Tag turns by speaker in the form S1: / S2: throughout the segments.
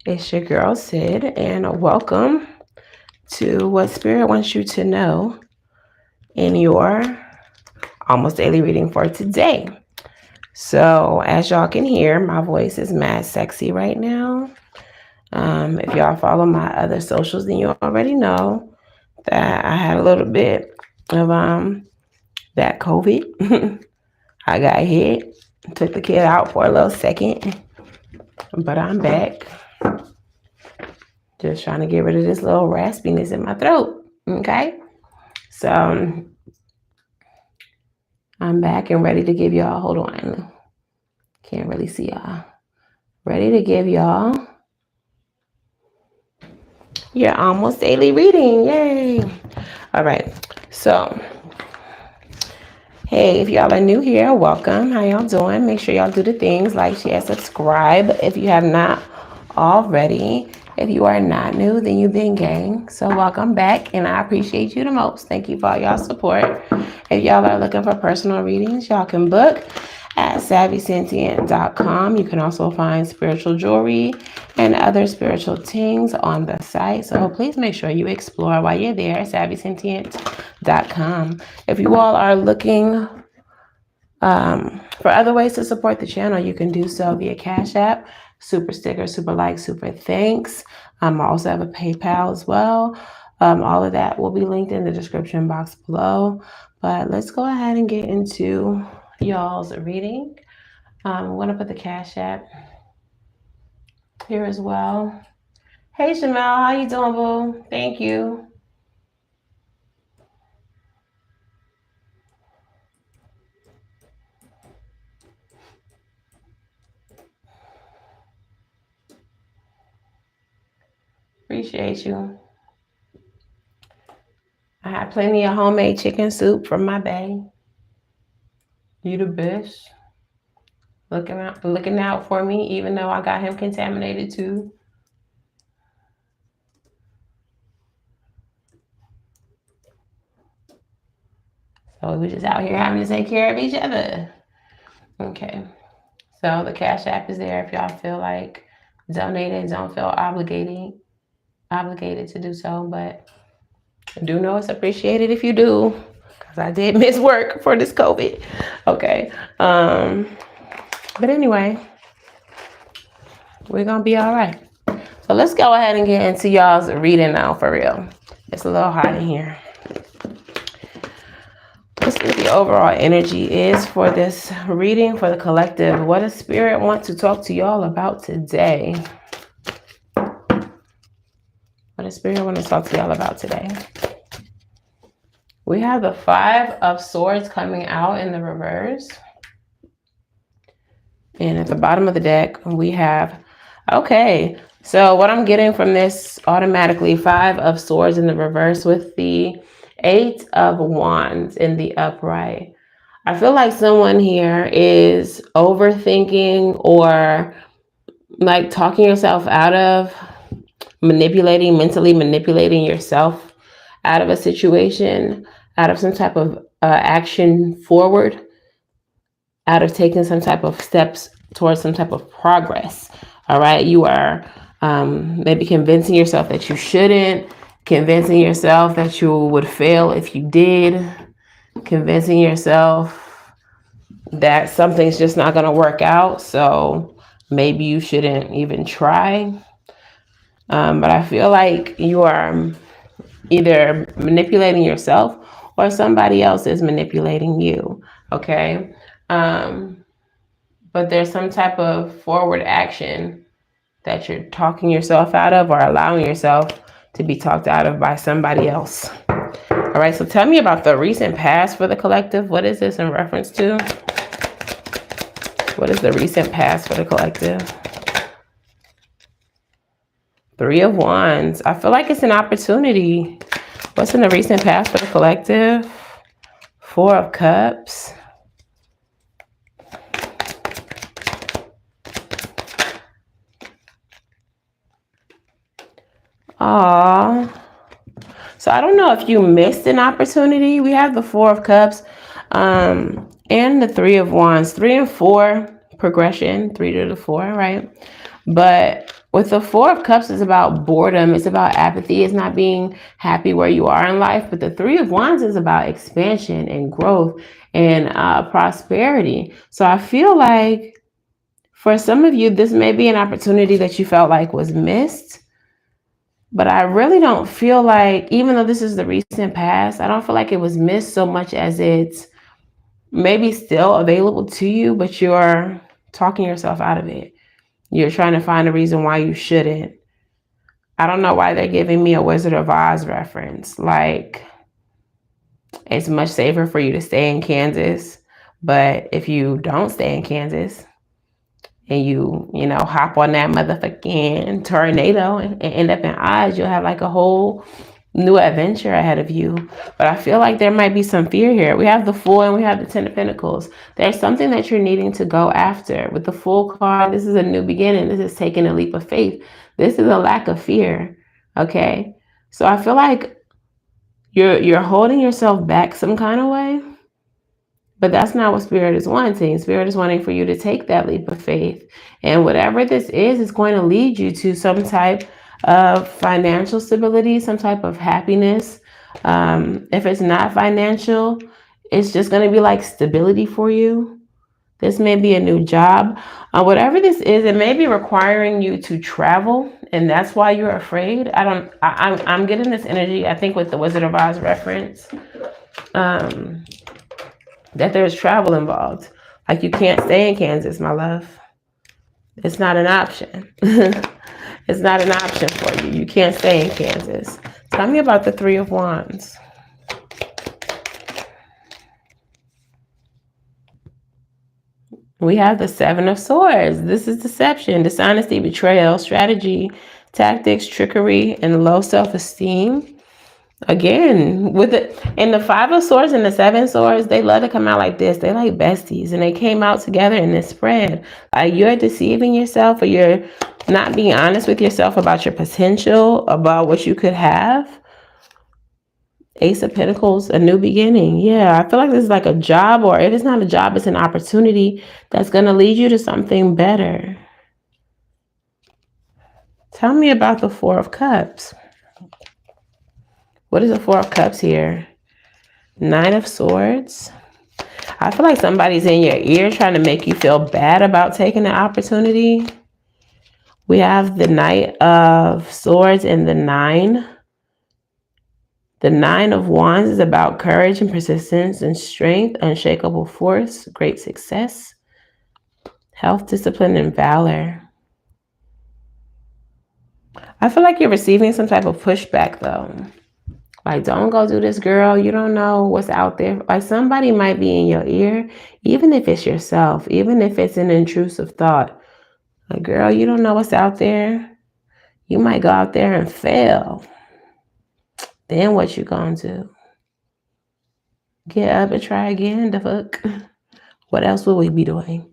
S1: It's your girl Sid, and welcome to what Spirit wants you to know in your almost daily reading for today. So, as y'all can hear, my voice is mad sexy right now. If y'all follow my other socials, then you already know that I had a little bit of that COVID. I got hit, took the kid out for a little second, but I'm back. Just trying to get rid of this little raspiness in my throat. Okay. So I'm back and ready to give y'all, hold on. Can't really see y'all. Ready to give y'all your almost daily reading. Yay. All right. So, hey, if y'all are new here, welcome. How y'all doing? Make sure y'all do the things like, share, subscribe if you have not already. If you are not new, then you've been gang. So welcome back, and I appreciate you the most. Thank you for all y'all support. If y'all are looking for personal readings, y'all can book at SavySentient.com. You can also find spiritual jewelry and other spiritual things on the site. So please make sure you explore while you're there at SavySentient.com. If you all are looking for other ways to support the channel, you can do so via Cash App, Super Sticker, Super Like, Super Thanks. I also have a PayPal as well. All of that will be linked in the description box below. But let's go ahead and get into y'all's reading. I'm going to put the Cash App here as well. Hey, Shamel, how you doing, boo? Thank you. Appreciate you. I had plenty of homemade chicken soup from my bae. You the best. Looking out for me, even though I got him contaminated too. So we're just out here having to take care of each other. Okay. So the Cash App is there if y'all feel like donating. Don't feel obligated to do so, but I do know it's appreciated if you do, because I did miss work for this COVID. Okay. But anyway, we're gonna be all right. So let's go ahead and get into y'all's reading now, for real. It's a little hot in here. Let's see what the overall energy is for this reading for the collective. What does Spirit want to talk to y'all about today? What does Spirit want to talk to y'all about today? We have the Five of Swords coming out in the reverse. And at the bottom of the deck, we have, okay, so what I'm getting from this automatically, Five of Swords in the reverse with the Eight of Wands in the upright. I feel like someone here is overthinking or like talking yourself out of mentally manipulating yourself out of a situation, out of some type of action forward, out of taking some type of steps towards some type of progress. All right. You are maybe convincing yourself that you shouldn't, convincing yourself that you would fail if you did, convincing yourself that something's just not going to work out. So maybe you shouldn't even try. But I feel like you are either manipulating yourself or somebody else is manipulating you. Okay. But there's some type of forward action that you're talking yourself out of or allowing yourself to be talked out of by somebody else. All right, so tell me about the recent past for the collective. What is this in reference to? What is the recent past for the collective? Three of Wands. I feel like it's an opportunity. What's in the recent past for the collective? Four of Cups. Aww. So I don't know if you missed an opportunity. We have the Four of Cups and the Three of Wands. 3 and 4 progression, 3 to the 4, right? But With the Four of Cups, it's about boredom. It's about apathy. It's not being happy where you are in life. But the Three of Wands is about expansion and growth and prosperity. So I feel like for some of you, this may be an opportunity that you felt like was missed. But I really don't feel like, even though this is the recent past, I don't feel like it was missed so much as it's maybe still available to you, but you're talking yourself out of it. You're trying to find a reason why you shouldn't. I don't know why they're giving me a Wizard of Oz reference. Like, it's much safer for you to stay in Kansas. But if you don't stay in Kansas and you hop on that motherfucking tornado and end up in Oz, you'll have like a whole new adventure ahead of you. But I feel like there might be some fear here. We have the Fool and we have the Ten of Pentacles. There's something that you're needing to go after. With the Fool card, this is a new beginning. This is taking a leap of faith. This is a lack of fear. Okay, so I feel like you're holding yourself back some kind of way, but that's not what Spirit is wanting. Spirit is wanting for you to take that leap of faith, and whatever this is going to lead you to some type of financial stability, some type of happiness. If it's not financial, it's just going to be like stability for you. This may be a new job. Whatever this is, it may be requiring you to travel, and that's why you're afraid. I'm getting this energy, I think, with the Wizard of Oz reference, that there's travel involved. Like, you can't stay in Kansas, my love. It's not an option. It's not an option for you. You can't stay in Kansas. Tell me about the Three of Wands. We have the Seven of Swords. This is deception, dishonesty, betrayal, strategy, tactics, trickery, and low self-esteem. Again, with it in the Five of Swords and the Seven of Swords, they love to come out like this. They like besties, and they came out together in this spread. Like, you're deceiving yourself, or you're not being honest with yourself about your potential, about what you could have. Ace of Pentacles, a new beginning. Yeah, I feel like this is like a job, or if it's not a job, it's an opportunity that's going to lead you to something better. Tell me about the Four of Cups. What is the Four of Cups here? Nine of Swords. I feel like somebody's in your ear trying to make you feel bad about taking the opportunity. We have the Knight of Swords and the Nine. The Nine of Wands is about courage and persistence and strength, unshakable force, great success, health, discipline, and valor. I feel like you're receiving some type of pushback, though. Like, don't go do this, girl. You don't know what's out there. Like, somebody might be in your ear, even if it's yourself, even if it's an intrusive thought. Like, girl, you don't know what's out there. You might go out there and fail. Then what you gonna do? Get up and try again? The fuck? What else will we be doing?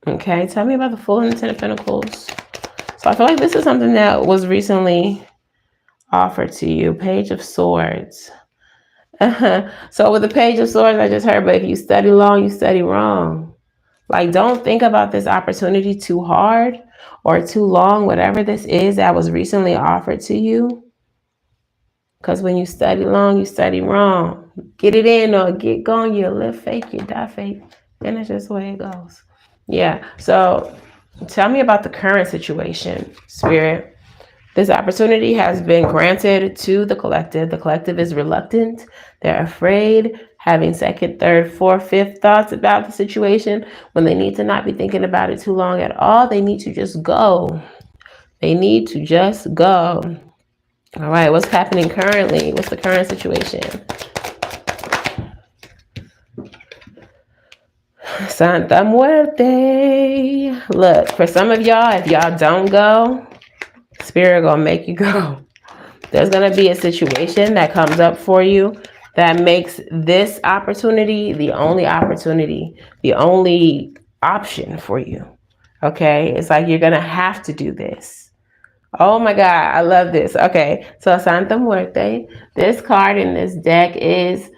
S1: Okay, tell me about the Fool and the Ten of Pentacles. So I feel like this is something that was recently offered to you. Page of Swords. So with the Page of Swords, I just heard, but if you study long, you study wrong. Like, don't think about this opportunity too hard or too long, whatever this is that was recently offered to you. Because when you study long, you study wrong. Get it in or get going, you live fake, you die fake. And it's just the way it goes. Yeah, so tell me about the current situation, Spirit. This opportunity has been granted to the collective. The collective is reluctant. They're afraid, having second, third, fourth, fifth thoughts about the situation when they need to not be thinking about it too long at all. They need to just go. They need to just go. All right, what's happening currently? What's the current situation? Santa Muerte. Look, for some of y'all, if y'all don't go, Spirit gonna make you go. There's gonna be a situation that comes up for you that makes this opportunity the only opportunity, the only option for you. Okay, it's like you're gonna have to do this. Oh my God, I love this. Okay, so Santa Muerte. This card in this deck is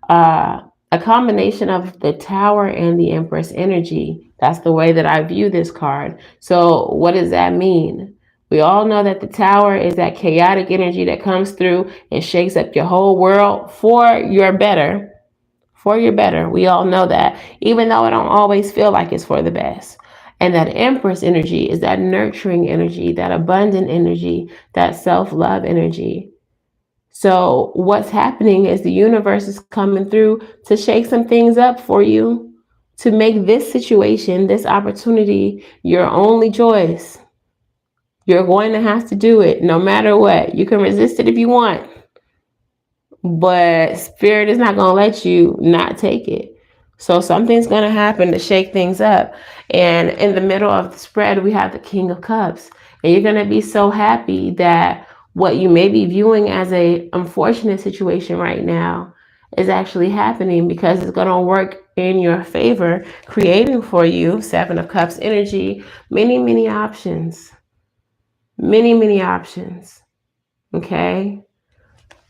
S1: a combination of the Tower and the Empress energy. That's the way that I view this card. So what does that mean? We all know that the Tower is that chaotic energy that comes through and shakes up your whole world for your better. For your better. We all know that, even though it don't always feel like it's for the best. And that Empress energy is that nurturing energy, that abundant energy, that self-love energy. So what's happening is the universe is coming through to shake some things up for you, to make this situation, this opportunity, your only choice. You're going to have to do it no matter what. You can resist it if you want, but Spirit is not going to let you not take it. So something's going to happen to shake things up. And in the middle of the spread, we have the King of Cups. And you're going to be so happy that what you may be viewing as a unfortunate situation right now is actually happening, because it's going to work in your favor, creating for you, Seven of Cups energy, many, many options. Many, many options. Okay?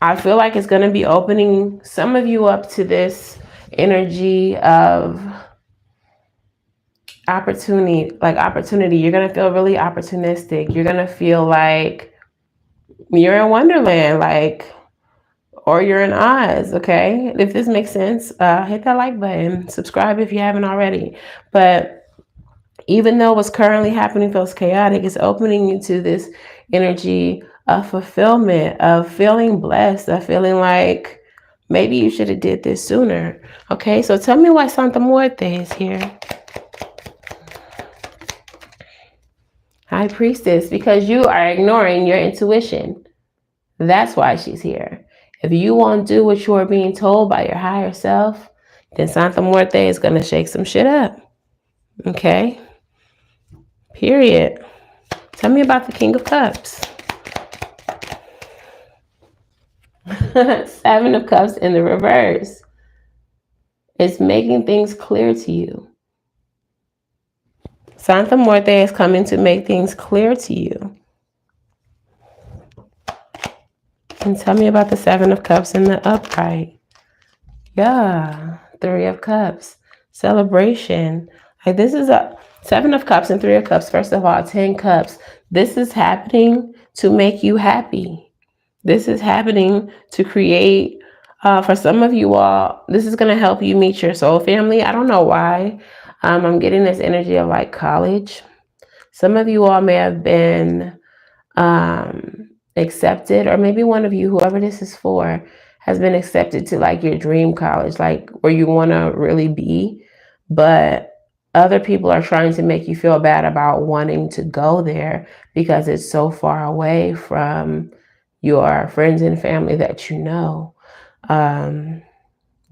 S1: I feel like it's going to be opening some of you up to this energy of opportunity. You're going to feel really opportunistic. You're going to feel like you're in Wonderland, or you're in Oz. Okay. If this makes sense, hit that like button, subscribe if you haven't already. But even though what's currently happening feels chaotic, it's opening you to this energy of fulfillment, of feeling blessed, of feeling like maybe you should have did this sooner. Okay, so tell me why Santa Muerte is here. High Priestess, because you are ignoring your intuition. That's why she's here. If you won't do what you are being told by your higher self, then Santa Muerte is going to shake some shit up. Okay? Period. Tell me about the King of Cups. Seven of Cups in the reverse. It's making things clear to you. Santa Muerte is coming to make things clear to you. And tell me about the Seven of Cups in the upright. Yeah, Three of Cups. Celebration. This is a Seven of Cups and Three of Cups. First of all, 10 Cups. This is happening to make you happy. This is happening to create, for some of you all, this is going to help you meet your soul family. I don't know why. I'm getting this energy of college. Some of you all may have been accepted, or maybe one of you, whoever this is for, has been accepted to your dream college, where you want to really be. But other people are trying to make you feel bad about wanting to go there because it's so far away from your friends and family that you know. Don't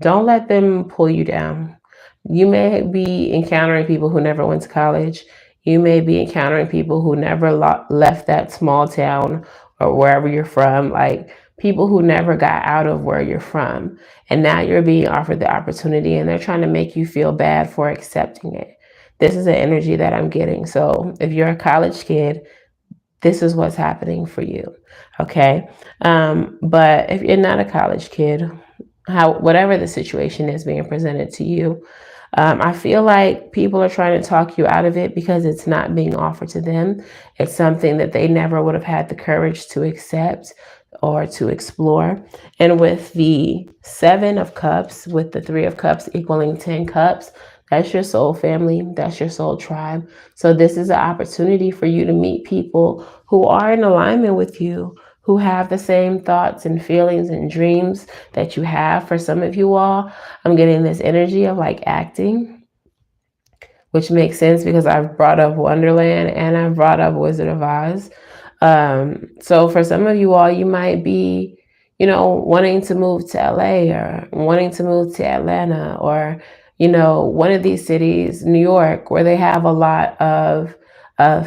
S1: let them pull you down. You may be encountering people who never went to college. You may be encountering people who never left that small town or wherever you're from, people who never got out of where you're from. And now you're being offered the opportunity and they're trying to make you feel bad for accepting it. This is the energy that I'm getting. So if you're a college kid, this is what's happening for you. Okay. But if you're not a college kid, whatever the situation is being presented to you, I feel like people are trying to talk you out of it because it's not being offered to them. It's something that they never would have had the courage to accept or to explore. And with the Seven of Cups, with the Three of Cups equaling 10 cups, that's your soul family. That's your soul tribe. So this is an opportunity for you to meet people who are in alignment with you, who have the same thoughts and feelings and dreams that you have. For some of you all, I'm getting this energy of acting, which makes sense because I've brought up Wonderland and I've brought up Wizard of Oz. So for some of you all, you might be, wanting to move to LA or wanting to move to Atlanta or, one of these cities, New York, where they have a lot of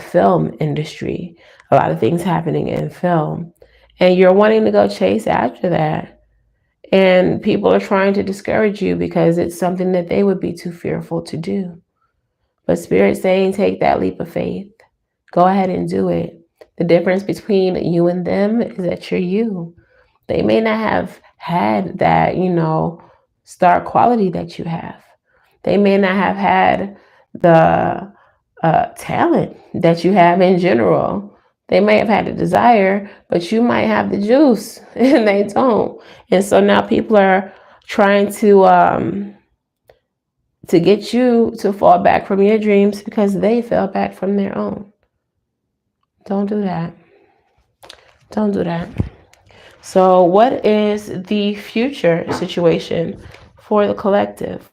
S1: film industry, a lot of things happening in film. And you're wanting to go chase after that. And people are trying to discourage you because it's something that they would be too fearful to do. But Spirit's saying, take that leap of faith. Go ahead and do it. The difference between you and them is that you're you. They may not have had that, star quality that you have. They may not have had the talent that you have in general. They may have had the desire, but you might have the juice and they don't. And so now people are trying to get you to fall back from your dreams because they fell back from their own. Don't do that. Don't do that. So what is the future situation for the collective?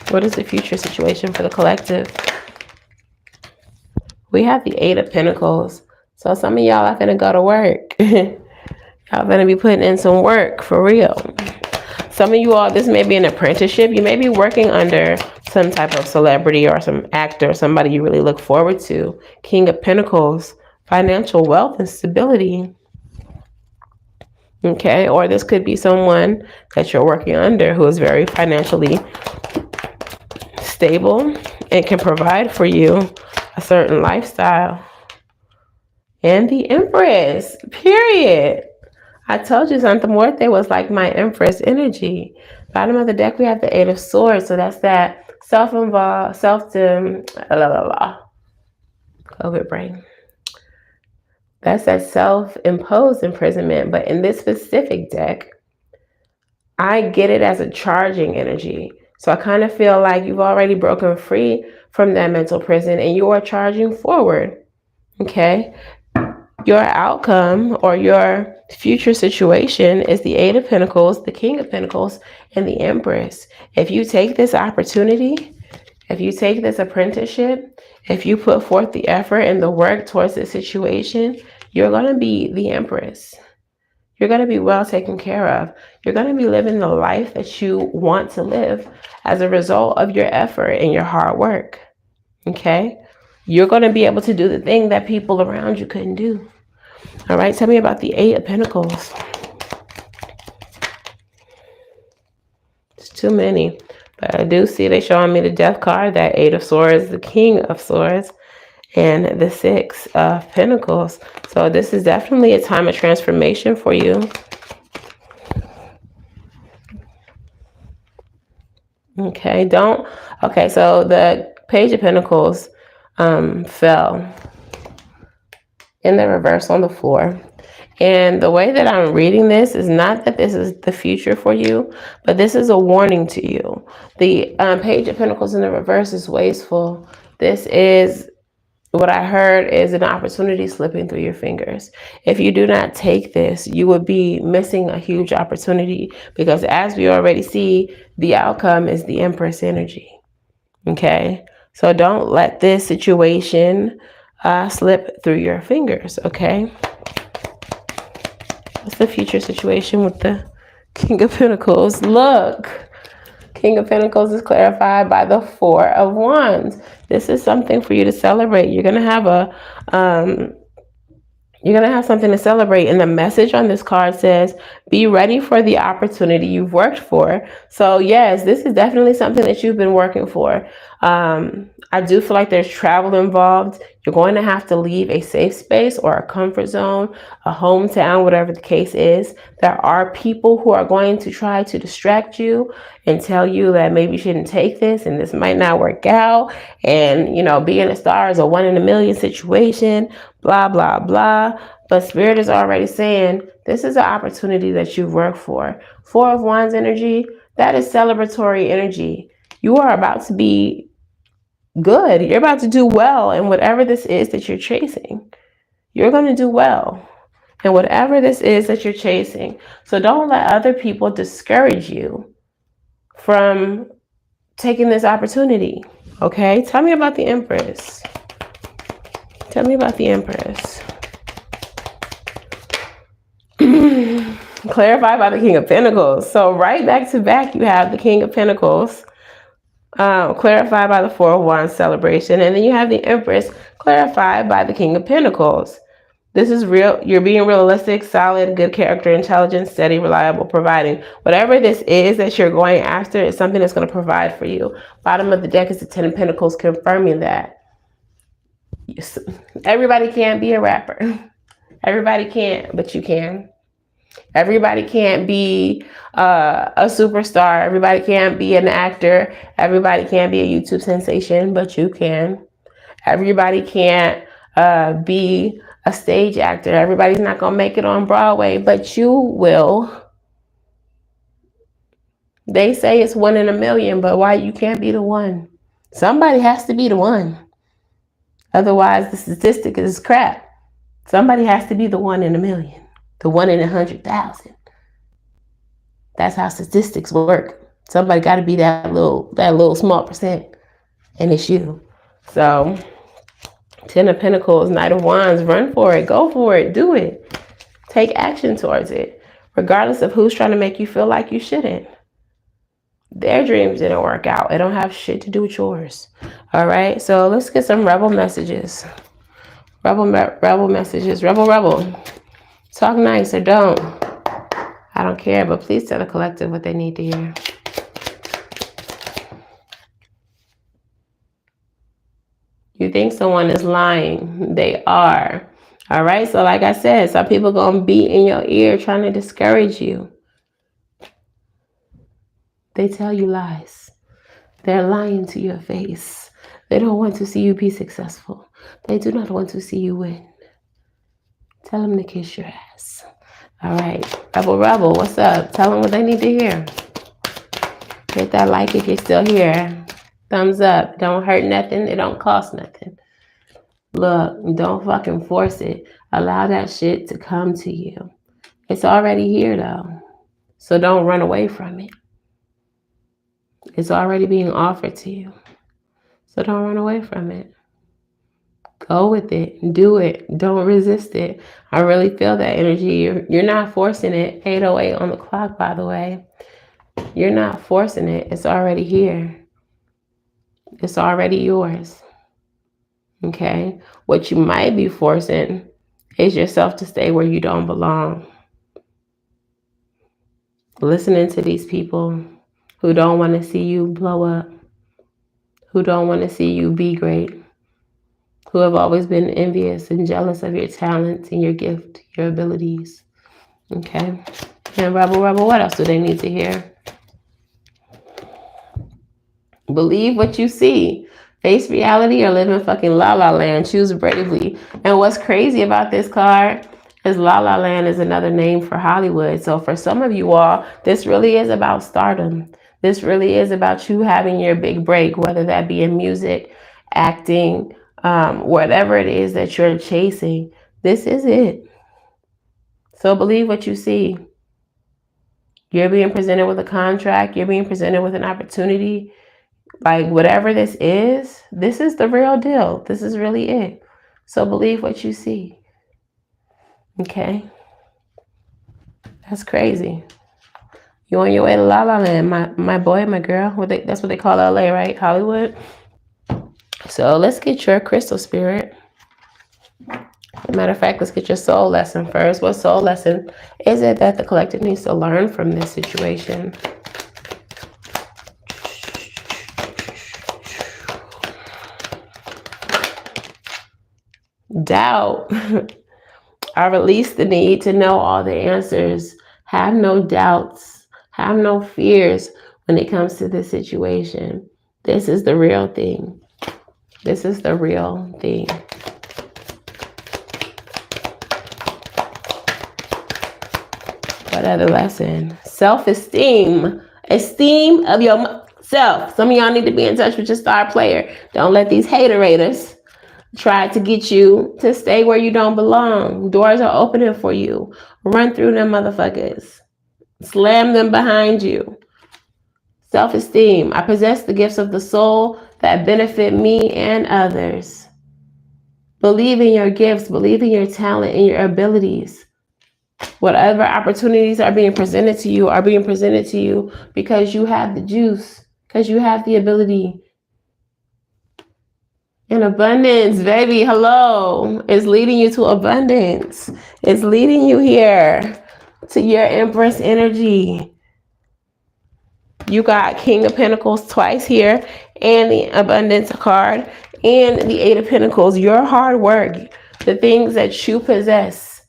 S1: What is the future situation for the collective? We have the Eight of Pentacles. So some of y'all are gonna go to work. Y'all gonna be putting in some work for real. Some of you all, this may be an apprenticeship. You may be working under some type of celebrity or some actor, somebody you really look forward to. King of Pentacles, financial wealth and stability. Okay, or this could be someone that you're working under who is very financially stable and can provide for you a certain lifestyle. And the Empress, period. I told you Santa Muerte was like my Empress energy. Bottom of the deck, we have the Eight of Swords. So that's that self-involved, COVID brain. That's that self-imposed imprisonment. But in this specific deck, I get it as a charging energy. So I kind of feel like you've already broken free from that mental prison and you are charging forward. Okay? Your outcome or your future situation is the Eight of Pentacles, the King of Pentacles, and the Empress. If you take this opportunity, if you take this apprenticeship, if you put forth the effort and the work towards this situation, you're going to be the Empress. You're going to be well taken care of. You're going to be living the life that you want to live as a result of your effort and your hard work. Okay? You're going to be able to do the thing that people around you couldn't do. All right, tell me about the Eight of Pentacles. It's too many, but I do see they showing me the Death card, that Eight of Swords, the King of Swords, and the Six of Pentacles. So this is definitely a time of transformation for you. Okay, so the Page of Pentacles fell in the reverse on the floor. And the way that I'm reading this is not that this is the future for you, but this is a warning to you. The Page of Pentacles in the reverse is wasteful. This is, what I heard is an opportunity slipping through your fingers. If you do not take this, you would be missing a huge opportunity because as we already see, the outcome is the Empress energy. Okay? So don't let this situation slip through your fingers, okay? What's the future situation with the King of Pentacles? Look, King of Pentacles is clarified by the Four of Wands. This is something for you to celebrate. You're gonna have something to celebrate. And the message on this card says, be ready for the opportunity you've worked for. So yes, this is definitely something that you've been working for. I do feel like there's travel involved. You're going to have to leave a safe space or a comfort zone, a hometown, whatever the case is. There are people who are going to try to distract you and tell you that maybe you shouldn't take this and this might not work out. And, you know, being a star is a 1 in a million situation, blah, blah, blah. But Spirit is already saying, this is an opportunity that you've worked for. Four of Wands energy, that is celebratory energy. You are about to be good. You're about to do well in whatever this is that you're chasing. You're going to do well in whatever this is that you're chasing. So don't let other people discourage you from taking this opportunity. Okay? Tell me about the Empress. Tell me about the Empress. Clarified by the King of Pentacles. So right back to back, you have the King of Pentacles. Clarified by the Four of Wands celebration. And then you have the Empress clarified by the King of Pentacles. This is real. You're being realistic, solid, good character, intelligent, steady, reliable, providing. Whatever this is that you're going after is something that's going to provide for you. Bottom of the deck is the Ten of Pentacles confirming that. Everybody can't be a rapper. Everybody can't, but you can. Everybody can't be a superstar. Everybody can't be an actor. Everybody can't be a YouTube sensation, but you can. Everybody can't be a stage actor. Everybody's not going to make it on Broadway, but you will. They say it's 1 in a million, but why you can't be the one? Somebody has to be the one. Otherwise, the statistic is crap. Somebody has to be the 1 in a million, the 1 in 100,000. That's how statistics work. Somebody got to be that little small percent, and it's you. So, 10 of Pentacles, Knight of Wands, run for it, go for it, do it. Take action towards it, regardless of who's trying to make you feel like you shouldn't. Their dreams didn't work out. It don't have shit to do with yours. All right, so let's get some rebel messages. Rebel messages. Rebel. Talk nice or don't. I don't care, but please tell the collective what they need to hear. You think someone is lying. They are. All right, so like I said, some people going to be in your ear trying to discourage you. They tell you lies. They're lying to your face. They don't want to see you be successful. They do not want to see you win. Tell them to kiss your ass. All right. Rebel, what's up? Tell them what they need to hear. Hit that like if you're still here. Thumbs up. Don't hurt nothing. It don't cost nothing. Look, don't fucking force it. Allow that shit to come to you. It's already here, though. So don't run away from it. It's already being offered to you. So don't run away from it. Go with it. Do it. Don't resist it. I really feel that energy. You're not forcing it. 8:08 on the clock, by the way. You're not forcing it. It's already here. It's already yours. Okay? What you might be forcing is yourself to stay where you don't belong. Listening to these people who don't want to see you blow up, who don't want to see you be great, who have always been envious and jealous of your talents and your gift, your abilities. Okay? And Rebel, what else do they need to hear? Believe what you see. Face reality or live in fucking La La Land. Choose bravely. And what's crazy about this card is La La Land is another name for Hollywood. So for some of you all, this really is about stardom. This really is about you having your big break, whether that be in music, acting, whatever it is that you're chasing. This is it. So believe what you see. You're being presented with a contract. You're being presented with an opportunity. Like whatever this is the real deal. This is really it. So believe what you see. Okay? That's crazy. You on your way to La La Land, my boy, my girl. That's what they call LA, right? Hollywood. So let's get your crystal spirit. As a matter of fact, let's get your soul lesson first. What soul lesson is it that the collective needs to learn from this situation? Doubt. I release the need to know all the answers. Have no doubts. Have no fears when it comes to this situation. This is the real thing. This is the real thing. What other lesson? Self-esteem. Esteem of yourself. Some of y'all need to be in touch with your star player. Don't let these haterators try to get you to stay where you don't belong. Doors are opening for you. Run through them motherfuckers. Slam them behind you. Self-esteem. I possess the gifts of the soul that benefit me and others. Believe in your gifts. Believe in your talent and your abilities. Whatever opportunities are being presented to you because you have the juice, because you have the ability. And abundance, baby, hello. It's leading you to abundance. It's leading you here to your Empress energy. You got King of Pentacles twice here and the Abundance card and the Eight of Pentacles. Your hard work, the things that you possess,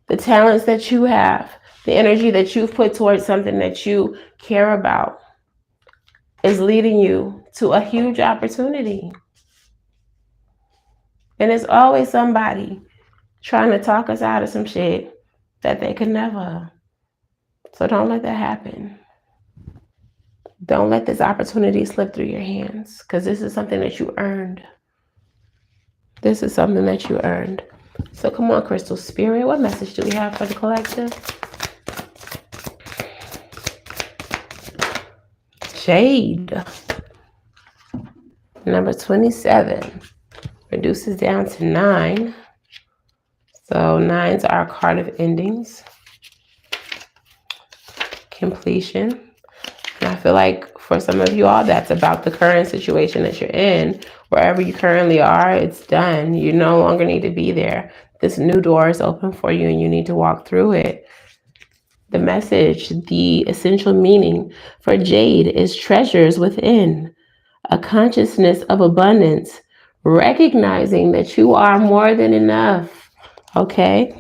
S1: the talents that you have, the energy that you've put towards something that you care about is leading you to a huge opportunity. And it's always somebody trying to talk us out of some shit that they could never. So don't let that happen. Don't let this opportunity slip through your hands, because this is something that you earned. This is something that you earned. So come on, Crystal Spirit, what message do we have for the collective? Jade. Number 27 reduces down to 9. So 9's our card of endings, completion. And I feel like for some of you all, that's about the current situation that you're in. Wherever you currently are, it's done. You no longer need to be there. This new door is open for you and you need to walk through it. The message, the essential meaning for Jade is treasures within, a consciousness of abundance, recognizing that you are more than enough. Okay?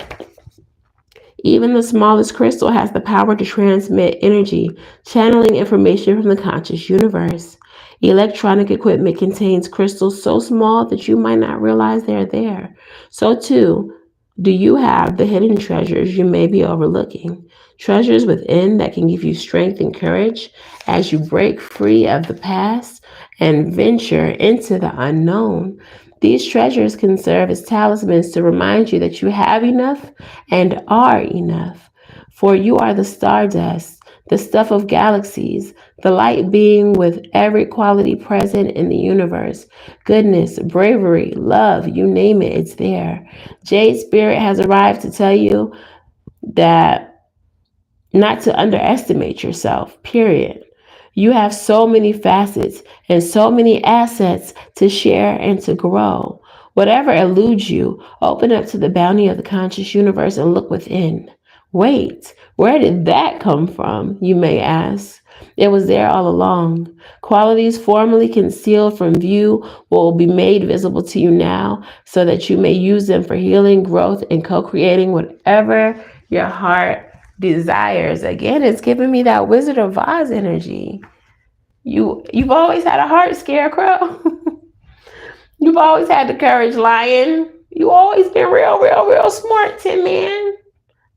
S1: Even the smallest crystal has the power to transmit energy, channeling information from the conscious universe. Electronic equipment contains crystals so small that you might not realize they're there. So too, do you have the hidden treasures you may be overlooking? Treasures within that can give you strength and courage as you break free of the past and venture into the unknown. These treasures can serve as talismans to remind you that you have enough and are enough. For you are the stardust, the stuff of galaxies, the light being with every quality present in the universe. Goodness, bravery, love, you name it, it's there. Jade Spirit has arrived to tell you that not to underestimate yourself, period. You have so many facets and so many assets to share and to grow. Whatever eludes you, open up to the bounty of the conscious universe and look within. Wait, where did that come from, you may ask? It was there all along. Qualities formerly concealed from view will be made visible to you now so that you may use them for healing, growth, and co-creating whatever your heart desires. Again, it's giving me that Wizard of Oz energy. You've always had a heart, Scarecrow. You've always had the courage, Lion. You always been real smart, Tin Man.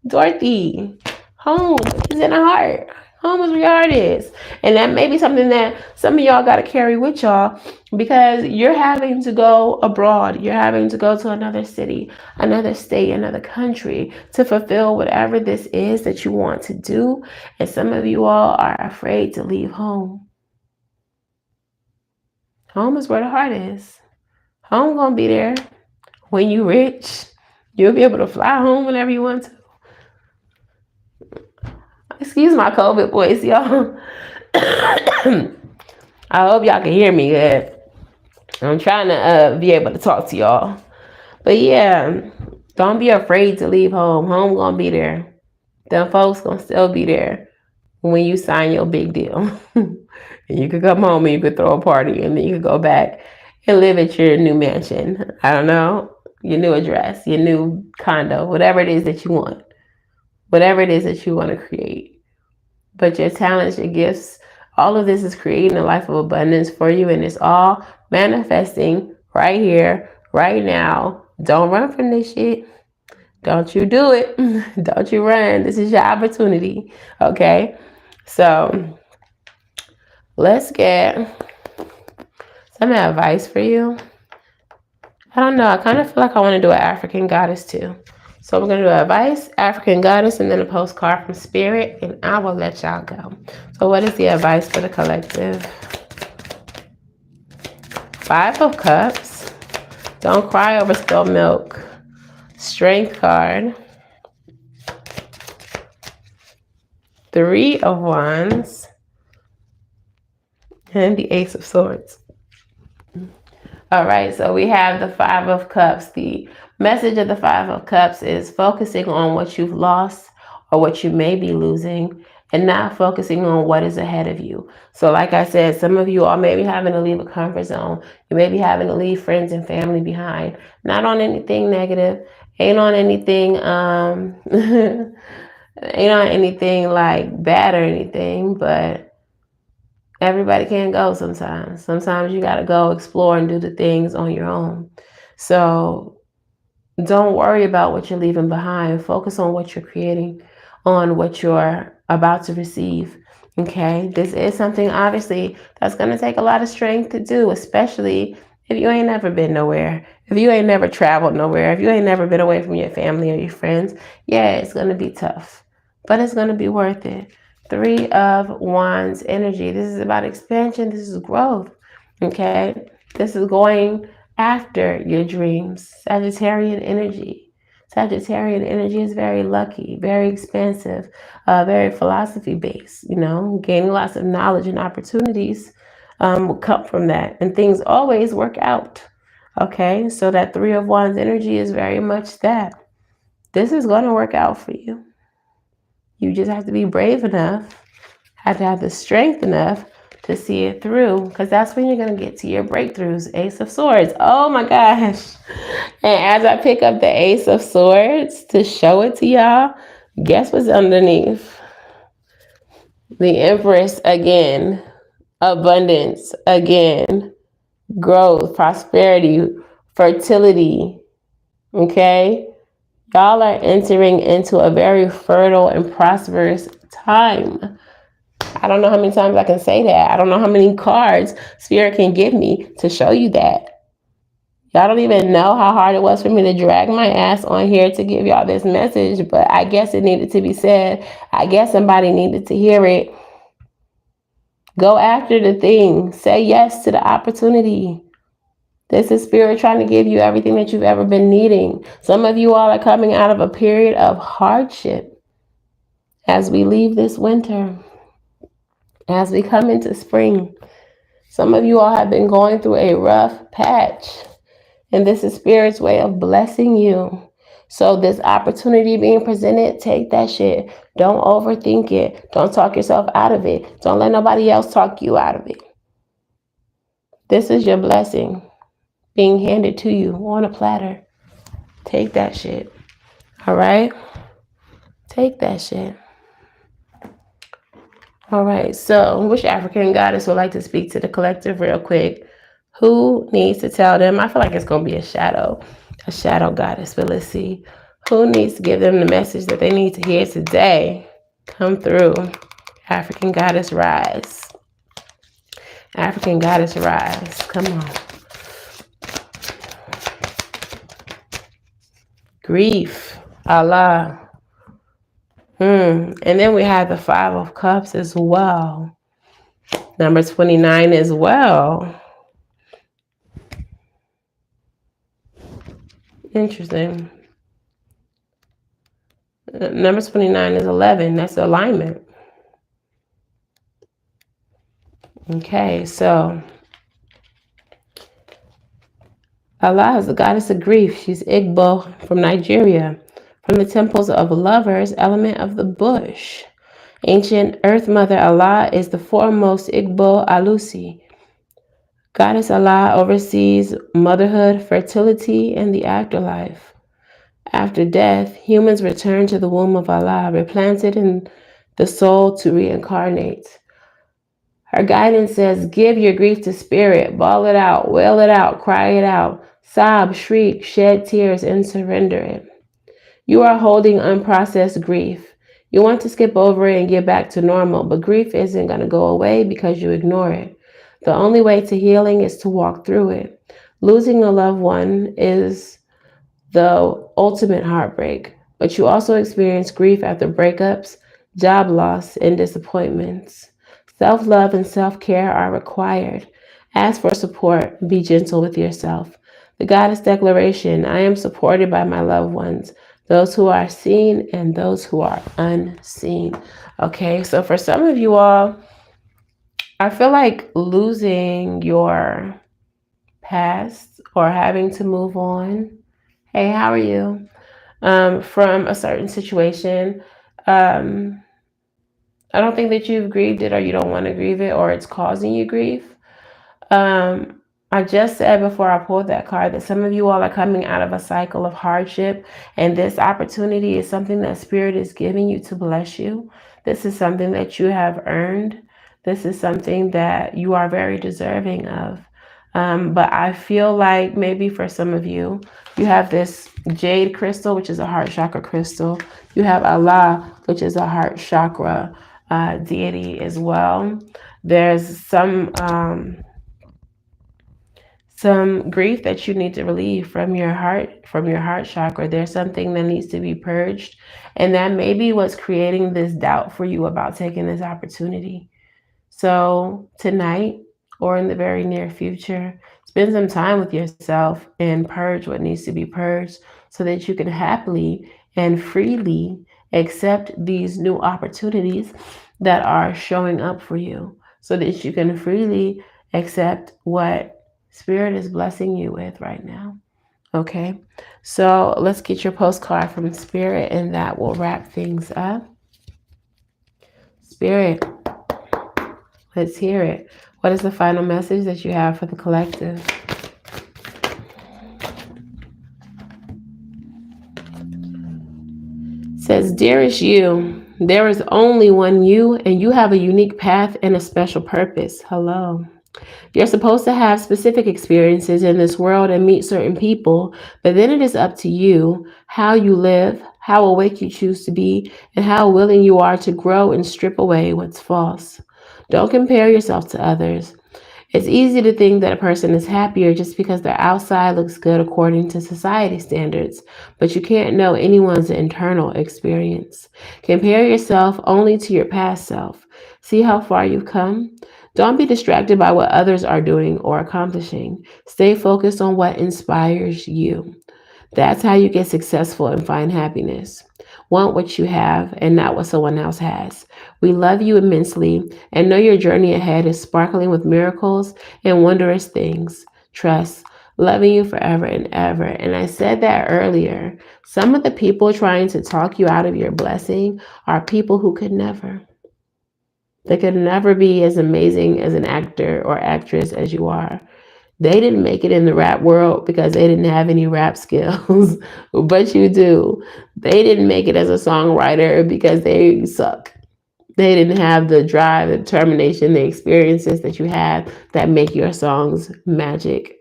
S1: Dorothy, home is in the heart. Home is where your heart is. And that may be something that some of y'all got to carry with y'all, because you're having to go abroad. You're having to go to another city, another state, another country to fulfill whatever this is that you want to do. And some of you all are afraid to leave home. Home is where the heart is. Home gonna be there. When you rich, you'll be able to fly home whenever you want to. Excuse my COVID voice, y'all. I hope y'all can hear me good. I'm trying to be able to talk to y'all. But yeah, don't be afraid to leave home. Home gonna be there. Them folks gonna still be there when you sign your big deal. And you could come home and you could throw a party, and then you could go back and live at your new mansion. I don't know, your new address, your new condo, whatever it is that you want. Whatever it is that you want to create. But your talents, your gifts, all of this is creating a life of abundance for you, and it's all manifesting right here, right now. Don't run from this shit. Don't you do it. Don't you run. This is your opportunity. Okay? So let's get some advice for you. I don't know. I kind of feel like I want to do an African goddess too. So we're going to do advice, African goddess, and then a postcard from spirit, and I will let y'all go. So what is the advice for the collective? 5 of Cups. Don't cry over spilled milk. Strength card. 3 of Wands. And the Ace of Swords. All right, so we have the 5 of Cups. The message of the 5 of Cups is focusing on what you've lost or what you may be losing, and not focusing on what is ahead of you. So like I said, some of you all may be having to leave a comfort zone. You may be having to leave friends and family behind. Not on anything negative. Ain't on anything, ain't on anything like bad or anything, but everybody can't go sometimes. Sometimes you got to go explore and do the things on your own. So don't worry about what you're leaving behind. Focus on what you're creating, on what you're about to receive. Okay, this is something obviously that's going to take a lot of strength to do, especially if you ain't never been nowhere, if you ain't never traveled nowhere, if you ain't never been away from your family or your friends. Yeah, it's going to be tough, but it's going to be worth it. Three of Wands energy. This is about expansion. This is growth. Okay, this is going after your dreams. Sagittarian energy. Sagittarian energy is very lucky, very expansive, very philosophy based. Gaining lots of knowledge and opportunities will come from that, and things always work out. Okay, so that Three of Wands energy is very much that. This is going to work out for you. You just have to be brave enough, have to have the strength enough to see it through, because that's when you're going to get to your breakthroughs. Ace of Swords. Oh my gosh. And as I pick up the Ace of Swords to show it to y'all, guess what's underneath? The Empress again. Abundance again. Growth, prosperity, fertility. Okay? Y'all are entering into a very fertile and prosperous time. I don't know how many times I can say that. I don't know how many cards Spirit can give me to show you that. Y'all don't even know how hard it was for me to drag my ass on here to give y'all this message, but I guess it needed to be said. I guess somebody needed to hear it. Go after the thing. Say yes to the opportunity. This is Spirit trying to give you everything that you've ever been needing. Some of you all are coming out of a period of hardship as we leave this winter, as we come into spring. Some of you all have been going through a rough patch, and this is Spirit's way of blessing you. So this opportunity being presented, take that shit. Don't overthink it. Don't talk yourself out of it. Don't let nobody else talk you out of it. This is your blessing being handed to you on a platter. Take that shit. All right? Take that shit. All right, so which African goddess would like to speak to the collective real quick? Who needs to tell them? I feel like it's going to be a shadow goddess, but let's see. Who needs to give them the message that they need to hear today? Come through. African goddess rise. African goddess rise. Come on. Grief. Allah. And then we have the Five of Cups as well. Number 29 as well. Interesting. Number 29 is 11. That's alignment. Okay, so Allah is the goddess of grief. She's Igbo from Nigeria. From the temples of lovers, element of the bush. Ancient Earth Mother Allah is the foremost Igbo Alusi. Goddess Allah oversees motherhood, fertility, and the afterlife. After death, humans return to the womb of Allah, replanted in the soul to reincarnate. Her guidance says, give your grief to Spirit, bawl it out, wail it out, cry it out, sob, shriek, shed tears, and surrender it. You are holding unprocessed grief. You want to skip over it and get back to normal, but grief isn't going to go away because you ignore it. The only way to healing is to walk through it. Losing a loved one is the ultimate heartbreak, but you also experience grief after breakups, job loss, and disappointments. Self-love and self-care are required. Ask for support. Be gentle with yourself. The Goddess Declaration, I am supported by my loved ones, those who are seen and those who are unseen. Okay, so for some of you all, I feel like losing your past or having to move on. Hey, how are you? From a certain situation. I don't think that you've grieved it or you don't want to grieve it or it's causing you grief. I just said before I pulled that card that some of you all are coming out of a cycle of hardship, and this opportunity is something that Spirit is giving you to bless you. This is something that you have earned. This is something that you are very deserving of. But I feel like maybe for some of you, you have this jade crystal, which is a heart chakra crystal. You have Allah, which is a heart chakra deity as well. There's some grief that you need to relieve from your heart chakra. There's something that needs to be purged, and that may be what's creating this doubt for you about taking this opportunity. So tonight or in the very near future, spend some time with yourself and purge what needs to be purged so that you can happily and freely accept these new opportunities that are showing up for you, so that you can freely accept what Spirit is blessing you with right now. Okay, so let's get your postcard from Spirit, and that will wrap things up. Spirit, let's hear it. What is the final message that you have for the collective? It says, dearest you, there is only one you, and you have a unique path and a special purpose. Hello. You're supposed to have specific experiences in this world and meet certain people, but then it is up to you how you live, how awake you choose to be, and how willing you are to grow and strip away what's false. Don't compare yourself to others. It's easy to think that a person is happier just because their outside looks good according to society standards, but you can't know anyone's internal experience. Compare yourself only to your past self. See how far you've come? Don't be distracted by what others are doing or accomplishing. Stay focused on what inspires you. That's how you get successful and find happiness. Want what you have and not what someone else has. We love you immensely and know your journey ahead is sparkling with miracles and wondrous things. Trust, loving you forever and ever. And I said that earlier. Some of the people trying to talk you out of your blessing are people who could never. They could never be as amazing as an actor or actress as you are. They didn't make it in the rap world because they didn't have any rap skills, but you do. They didn't make it as a songwriter because they suck. They didn't have the drive, the determination, the experiences that you have that make your songs magic.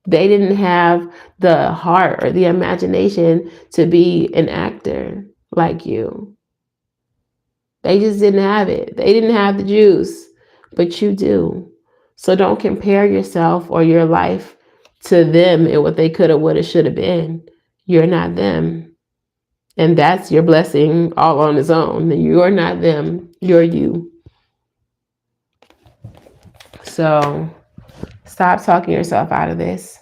S1: They didn't have the heart or the imagination to be an actor like you. They just didn't have it. They didn't have the juice, but you do. So don't compare yourself or your life to them and what they could have, would have, should have been. You're not them. And that's your blessing all on its own. You're not them. You're you. So stop talking yourself out of this.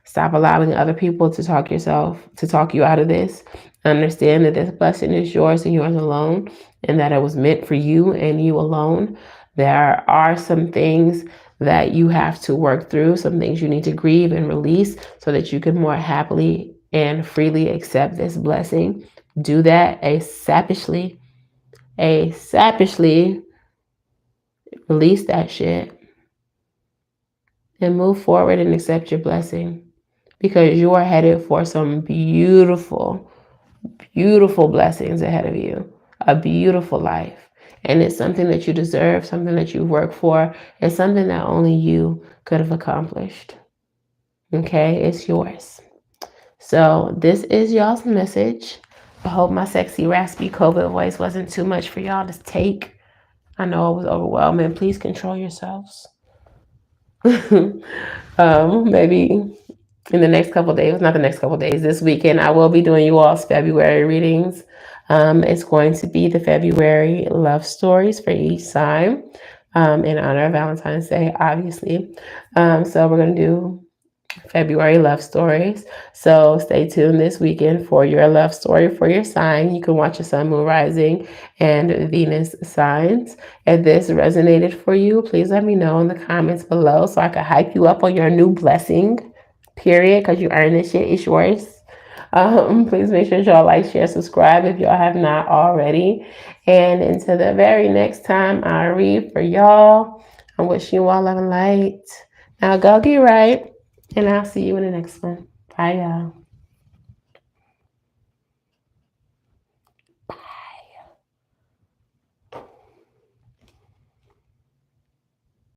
S1: Stop allowing other people to talk you out of this. Understand that this blessing is yours and yours alone, and that it was meant for you and you alone. There are some things that you have to work through, some things you need to grieve and release so that you can more happily and freely accept this blessing. Do that asapishly. Release that shit and move forward and accept your blessing, because you are headed for some beautiful, beautiful blessings ahead of you, a beautiful life. And it's something that you deserve, something that you work for, and something that only you could have accomplished. Okay, it's yours. So this is y'all's message. I hope my sexy, raspy COVID voice wasn't too much for y'all to take. I know it was overwhelming. Please control yourselves. Maybe in the next couple of days, not the next couple of days, this weekend, I will be doing you all's February readings. It's going to be the February love stories for each sign, in honor of Valentine's Day, obviously. So we're going to do February love stories. So stay tuned this weekend for your love story for your sign. You can watch your sun, moon, rising, and Venus signs. If this resonated for you, please let me know in the comments below so I can hype you up on your new blessing, period, because you earned this shit. It's yours. Please make sure y'all like, share, subscribe if y'all have not already. And until the very next time I read for y'all, I wish you all love and light. Now go get right. And I'll see you in the next one. Bye, y'all.